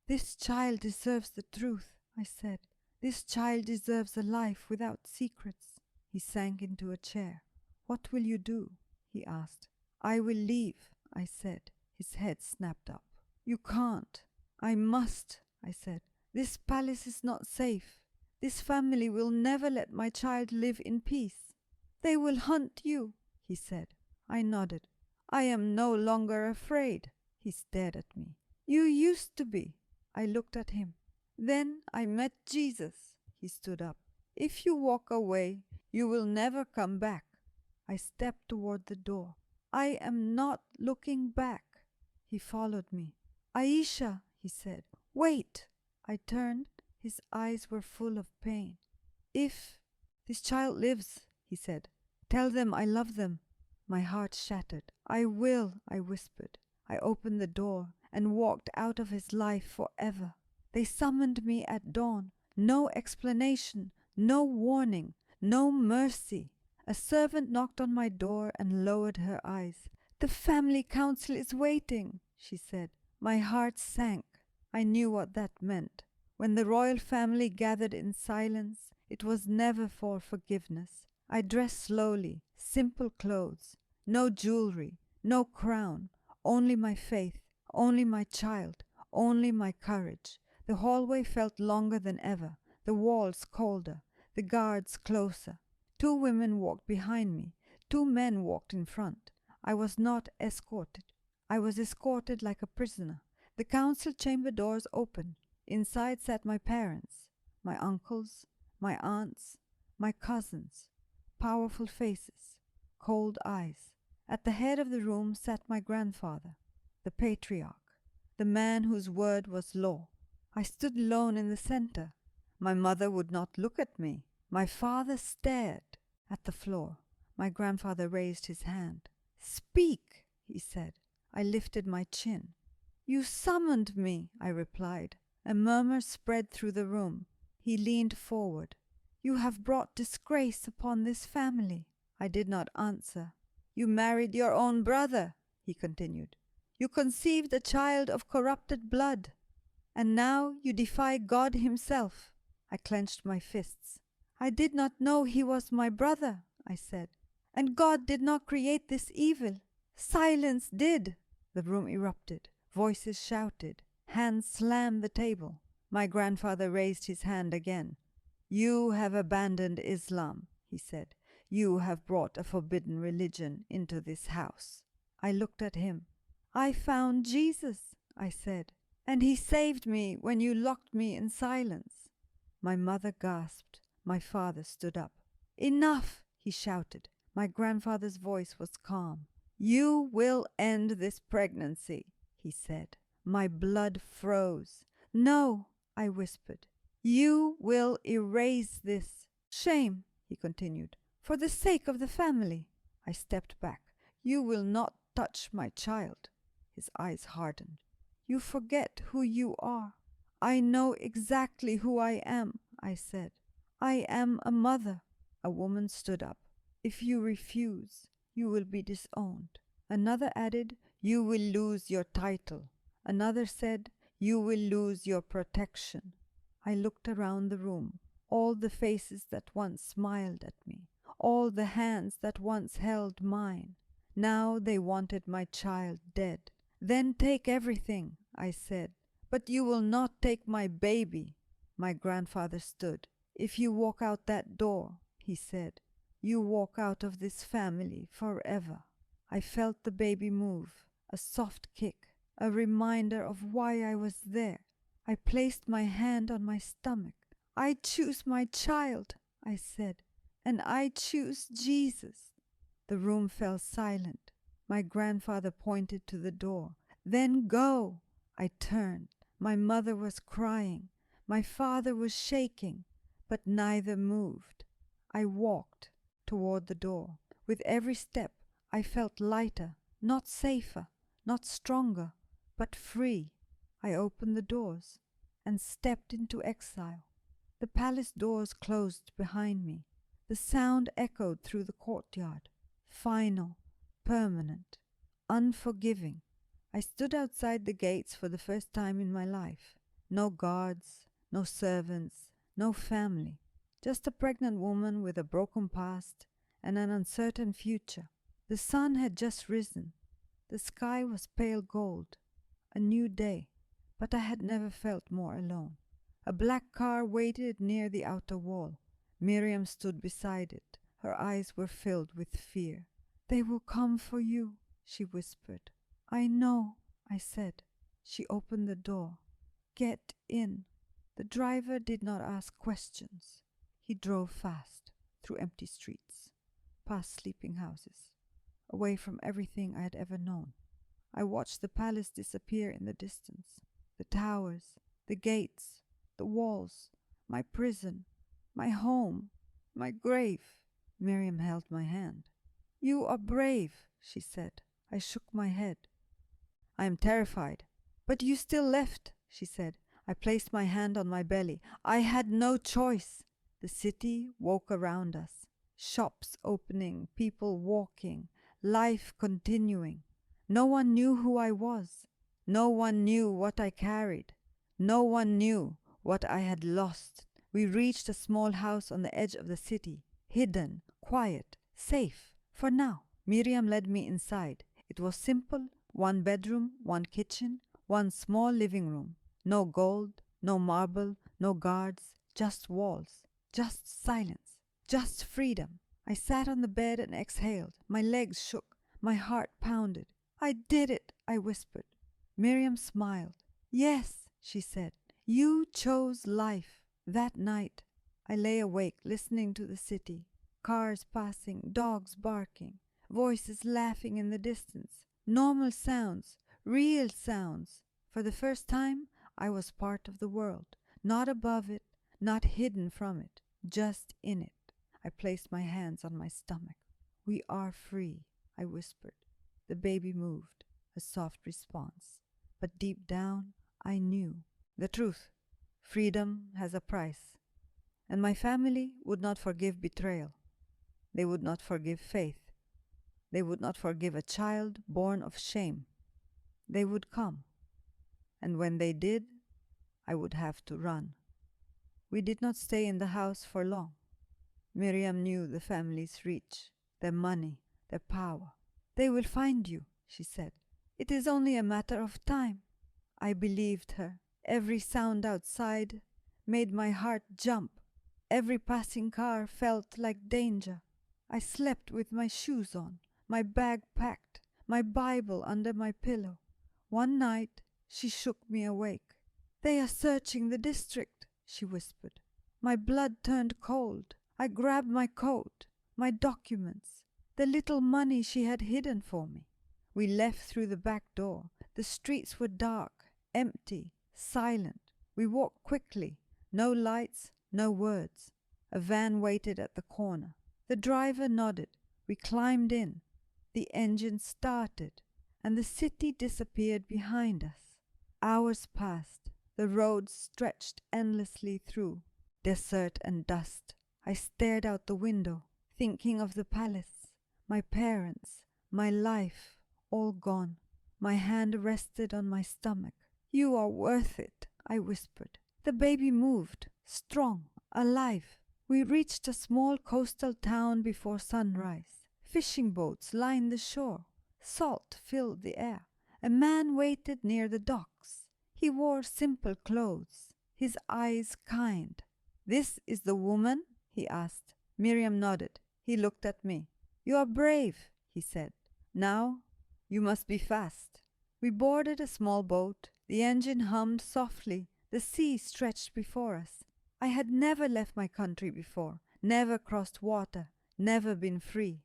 "This child deserves the truth," I said. "This child deserves a life without secrets." He sank into a chair. "What will you do?" he asked. "I will leave," I said. His head snapped up. "You can't." "I must," I said. "This palace is not safe. This family will never let my child live in peace." "They will hunt you," he said. I nodded. "I am no longer afraid." He stared at me. "You used to be." I looked at him. "Then I met Jesus." He stood up. "If you walk away, you will never come back." I stepped toward the door. "I am not looking back." He followed me. "Aisha," he said, "wait." I turned. His eyes were full of pain. "If this child lives," he said, "tell them I love them." My heart shattered. "I will," I whispered. I opened the door and walked out of his life forever. They summoned me at dawn. No explanation, no warning, no mercy. A servant knocked on my door and lowered her eyes. "The family council is waiting," she said. My heart sank. I knew what that meant. When the royal family gathered in silence, it was never for forgiveness. I dressed slowly, simple clothes, no jewelry, no crown, only my faith, only my child, only my courage. The hallway felt longer than ever, the walls colder, the guards closer. 2 women walked behind me, 2 men walked in front. I was not escorted. I was escorted like a prisoner. The council chamber doors opened. Inside sat my parents, my uncles, my aunts, my cousins. Powerful faces, cold eyes. At the head of the room sat my grandfather, the patriarch, the man whose word was law. I stood alone in the center. My mother would not look at me. My father stared at the floor. My grandfather raised his hand. "Speak," he said. I lifted my chin. You summoned me, I replied. A murmur spread through the room. He leaned forward. You have brought disgrace upon this family. I did not answer. You married your own brother, he continued. You conceived a child of corrupted blood. And now you defy God himself. I clenched my fists. I did not know he was my brother, I said. And God did not create this evil. Silence did. The room erupted. Voices shouted. Hands slammed the table. My grandfather raised his hand again. You have abandoned Islam, he said. You have brought a forbidden religion into this house. I looked at him. I found Jesus, I said, and he saved me when you locked me in silence. My mother gasped. My father stood up. Enough, he shouted. My grandfather's voice was calm. You will end this pregnancy, he said. My blood froze. No, I whispered. You will erase this. Shame, he continued, for the sake of the family. I stepped back. You will not touch my child. His eyes hardened. You forget who you are. I know exactly who I am, I said. I am a mother. A woman stood up. If you refuse, you will be disowned. Another added, you will lose your title. Another said, you will lose your protection. I looked around the room. All the faces that once smiled at me. All the hands that once held mine. Now they wanted my child dead. Then take everything, I said. But you will not take my baby. My grandfather stood. If you walk out that door, he said, you walk out of this family forever. I felt the baby move, a soft kick, a reminder of why I was there. I placed my hand on my stomach. I choose my child, I said, and I choose Jesus. The room fell silent. My grandfather pointed to the door. Then go. I turned. My mother was crying. My father was shaking, but neither moved. I walked toward the door. With every step, I felt lighter, not safer, not stronger, but free. I opened the doors and stepped into exile. The palace doors closed behind me. The sound echoed through the courtyard. Final, permanent, unforgiving. I stood outside the gates for the first time in my life. No guards, no servants, no family. Just a pregnant woman with a broken past and an uncertain future. The sun had just risen. The sky was pale gold. A new day, but I had never felt more alone. A black car waited near the outer wall. Miriam stood beside it. Her eyes were filled with fear. They will come for you, she whispered. I know, I said. She opened the door. Get in. The driver did not ask questions. He drove fast, through empty streets, past sleeping houses, away from everything I had ever known. I watched the palace disappear in the distance. The towers, the gates, the walls, my prison, my home, my grave. Miriam held my hand. You are brave, she said. I shook my head. I am terrified. But you still left, she said. I placed my hand on my belly. I had no choice. The city woke around us. Shops opening, people walking, life continuing. No one knew who I was. No one knew what I carried. No one knew what I had lost. We reached a small house on the edge of the city, hidden, quiet, safe, for now. Miriam led me inside. It was simple, 1 bedroom, 1 kitchen, 1 small living room. No gold, no marble, no guards, just walls, just silence, just freedom. I sat on the bed and exhaled. My legs shook. My heart pounded. I did it, I whispered. Miriam smiled. Yes, she said. You chose life. That night, I lay awake listening to the city. Cars passing, dogs barking, voices laughing in the distance. Normal sounds, real sounds. For the first time, I was part of the world. Not above it, not hidden from it, just in it. I placed my hands on my stomach. We are free, I whispered. The baby moved, a soft response. But deep down, I knew the truth. Freedom has a price. And my family would not forgive betrayal. They would not forgive faith. They would not forgive a child born of shame. They would come. And when they did, I would have to run. We did not stay in the house for long. Miriam knew the family's reach, their money, their power. They will find you, she said. It is only a matter of time. I believed her. Every sound outside made my heart jump. Every passing car felt like danger. I slept with my shoes on, my bag packed, my Bible under my pillow. One night she shook me awake. "They are searching the district," she whispered. My blood turned cold. I grabbed my coat, my documents, the little money she had hidden for me. We left through the back door. The streets were dark, empty, silent. We walked quickly. No lights, no words. A van waited at the corner. The driver nodded. We climbed in. The engine started, and the city disappeared behind us. Hours passed. The road stretched endlessly through, desert and dust. I stared out the window, thinking of the palace, my parents, my life, all gone. My hand rested on my stomach. "You are worth it," I whispered. The baby moved, strong, alive. We reached a small coastal town before sunrise. Fishing boats lined the shore. Salt filled the air. A man waited near the docks. He wore simple clothes, his eyes kind. "This is the woman?" he asked. Miriam nodded. He looked at me. "You are brave," he said. "Now you must be fast." We boarded a small boat. The engine hummed softly. The sea stretched before us. I had never left my country before, never crossed water, never been free.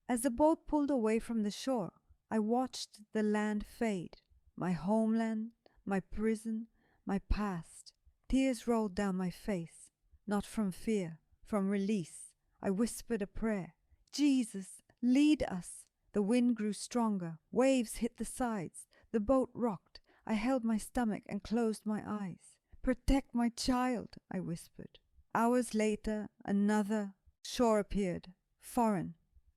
As the boat pulled away from the shore, I watched the land fade. My homeland, my prison, my past. Tears rolled down my face, not from fear, from release. I whispered a prayer. "Jesus, lead us." The wind grew stronger. Waves hit the sides. The boat rocked. I held my stomach and closed my eyes. "Protect my child," I whispered. Hours later, another shore appeared. Foreign,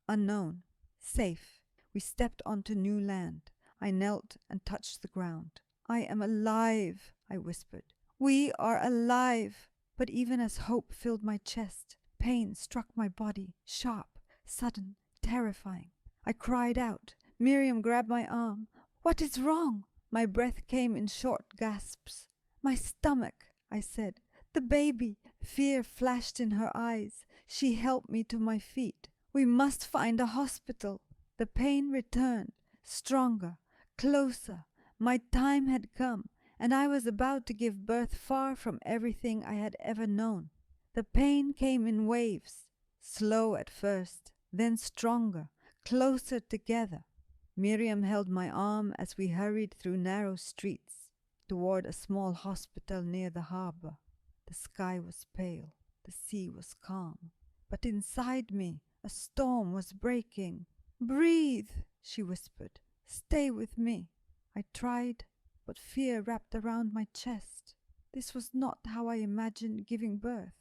unknown, safe. We stepped onto new land. I knelt and touched the ground. "I am alive," I whispered. "We are alive." But even as hope filled my chest, pain struck my body, sharp, sudden, terrifying. I cried out. Miriam grabbed my arm. "What is wrong?" My breath came in short gasps. "My stomach," I said. "The baby." Fear flashed in her eyes. She helped me to my feet. "We must find a hospital." The pain returned, stronger, closer. My time had come, and I was about to give birth far from everything I had ever known. The pain came in waves, slow at first, then stronger, closer together. Miriam held my arm as we hurried through narrow streets toward a small hospital near the harbor. The sky was pale, the sea was calm, but inside me a storm was breaking. "Breathe," she whispered. "Stay with me." I tried, but fear wrapped around my chest. This was not how I imagined giving birth.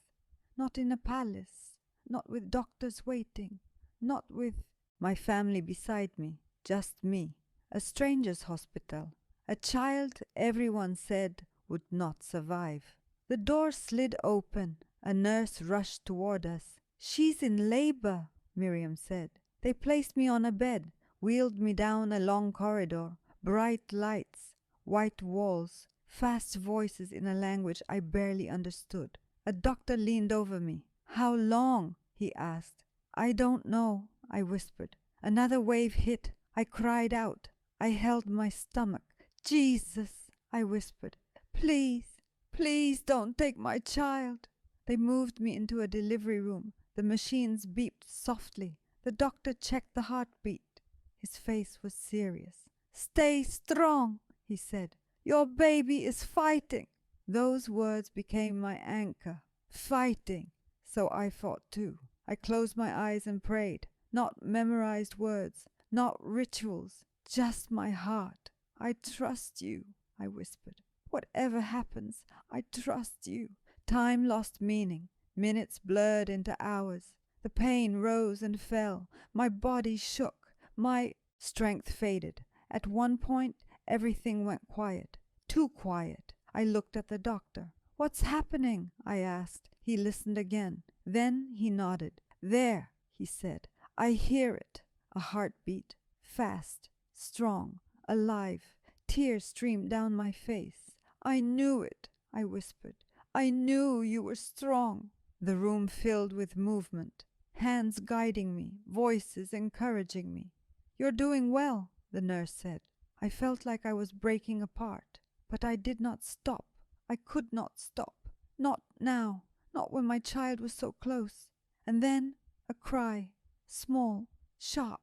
Not in a palace, not with doctors waiting, not with my family beside me, just me. A stranger's hospital. A child everyone said would not survive. The door slid open. A nurse rushed toward us. "She's in labor," Miriam said. They placed me on a bed, wheeled me down a long corridor. Bright lights, white walls, fast voices in a language I barely understood. A doctor leaned over me. "How long?" he asked. "I don't know," I whispered. Another wave hit. I cried out. I held my stomach. "Jesus," I whispered. "Please, please don't take my child." They moved me into a delivery room. The machines beeped softly. The doctor checked the heartbeat. His face was serious. "Stay strong," he said. "Your baby is fighting." Those words became my anchor. Fighting. So I fought too. I closed my eyes and prayed. Not memorized words, not rituals, Just my heart. I trust you, I whispered. Whatever happens, I trust you. Time lost meaning. Minutes blurred into hours. The pain rose and fell. My body shook. My strength faded. At one point, everything went quiet. Too quiet. I looked at the doctor. What's happening? I asked. He listened again. Then he nodded. There, he said. I hear it. A heartbeat. Fast. Strong. Alive. Tears streamed down my face. I knew it, I whispered. I knew you were strong. The room filled with movement. Hands guiding me. Voices encouraging me. You're doing well, the nurse said. I felt like I was breaking apart. But I did not stop. I could not stop. Not now. Not when my child was so close. And then a cry. Small. Sharp.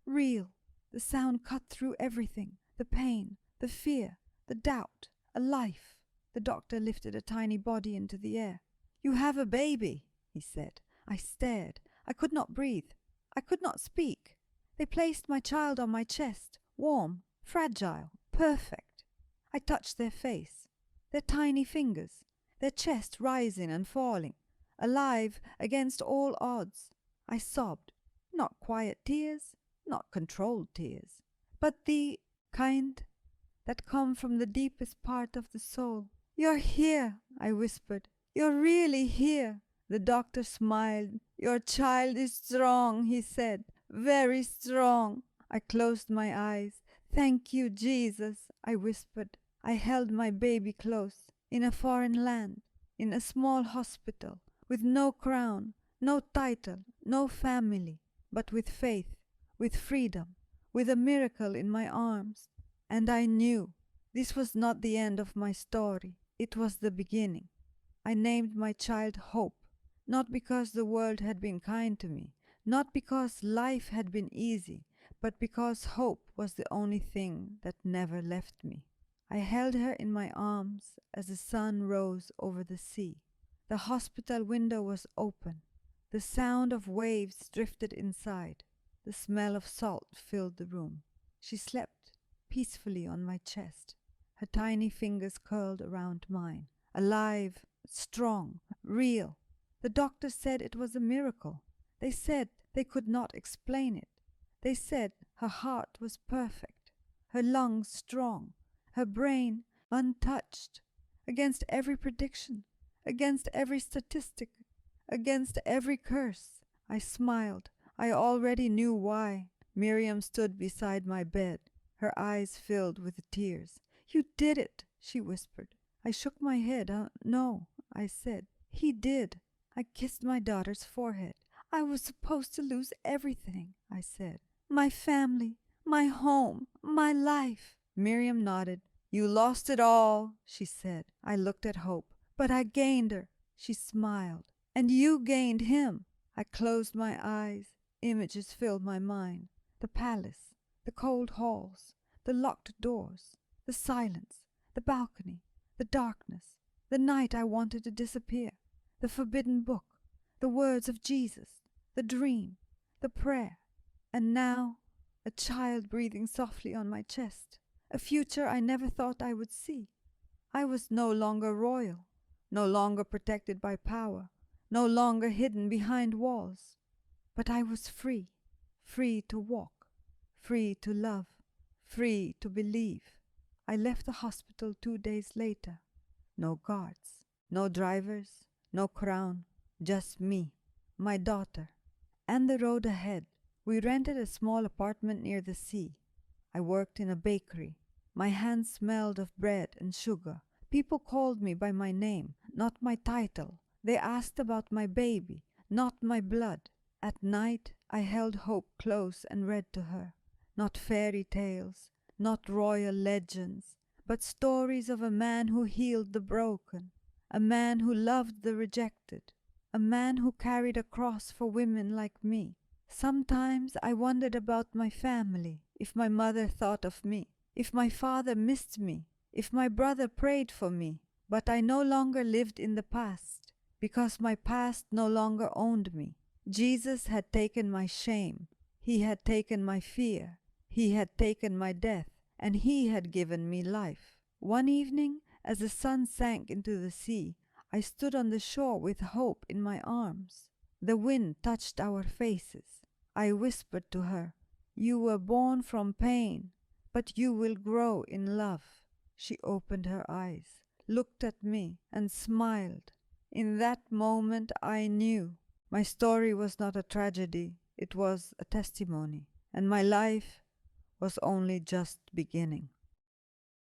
Real. The sound cut through everything. The pain. The fear. The doubt. A life. The doctor lifted a tiny body into the air. You have a baby, he said. I stared. I could not breathe. I could not speak. They placed my child on my chest. Warm. Fragile. Perfect. I touched their face. Their tiny fingers. Their chest rising and falling. Alive against all odds. I sobbed. Not quiet tears. Not controlled tears. But the kind that come from the deepest part of the soul. You're here, I whispered. You're really here. The doctor smiled. Your child is strong, he said. Very strong. I closed my eyes. Thank you, Jesus, I whispered. I held my baby close. In a foreign land. In a small hospital. With no crown. No title. No family. But with faith. With freedom. With a miracle in my arms. And I knew this was not the end of my story. It was the beginning. I named my child Hope, not because the world had been kind to me, not because life had been easy, but because hope was the only thing that never left me. I held her in my arms as the sun rose over the sea. The hospital window was open. The sound of waves drifted inside. The smell of salt filled the room. She slept peacefully on my chest, her tiny fingers curled around mine, alive, strong, real. The doctors said it was a miracle. They said they could not explain it. They said her heart was perfect, her lungs strong, her brain untouched. Against every prediction, against every statistic, against every curse, I smiled. I already knew why. Miriam stood beside my bed, her eyes filled with tears. You did it, she whispered. I shook my head. No, I said. He did. I kissed my daughter's forehead. I was supposed to lose everything, I said. My family, my home, my life. Miriam nodded. You lost it all, she said. I looked at Hope. But I gained her. She smiled. And you gained him. I closed my eyes. Images filled my mind. The palace, the cold halls, the locked doors, the silence, the balcony, the darkness, the night I wanted to disappear, the forbidden book, the words of Jesus, the dream, the prayer, and now a child breathing softly on my chest, a future I never thought I would see. I was no longer royal, no longer protected by power, no longer hidden behind walls, but I was free, free to walk, free to love, free to believe. I left the hospital 2 days later. No guards, no drivers, no crown, just me, my daughter, and the road ahead. We rented a small apartment near the sea. I worked in a bakery. My hands smelled of bread and sugar. People called me by my name, not my title. They asked about my baby, not my blood. At night, I held Hope close and read to her. Not fairy tales, not royal legends, but stories of a man who healed the broken, a man who loved the rejected, a man who carried a cross for women like me. Sometimes I wondered about my family, if my mother thought of me, if my father missed me, if my brother prayed for me. But I no longer lived in the past, because my past no longer owned me. Jesus had taken my shame. He had taken my fear. He had taken my death, and He had given me life. One evening, as the sun sank into the sea, I stood on the shore with hope in my arms. The wind touched our faces. I whispered to her, "You were born from pain, but you will grow in love." She opened her eyes, looked at me, and smiled. In that moment I knew my story was not a tragedy, it was a testimony, and my life was only just beginning.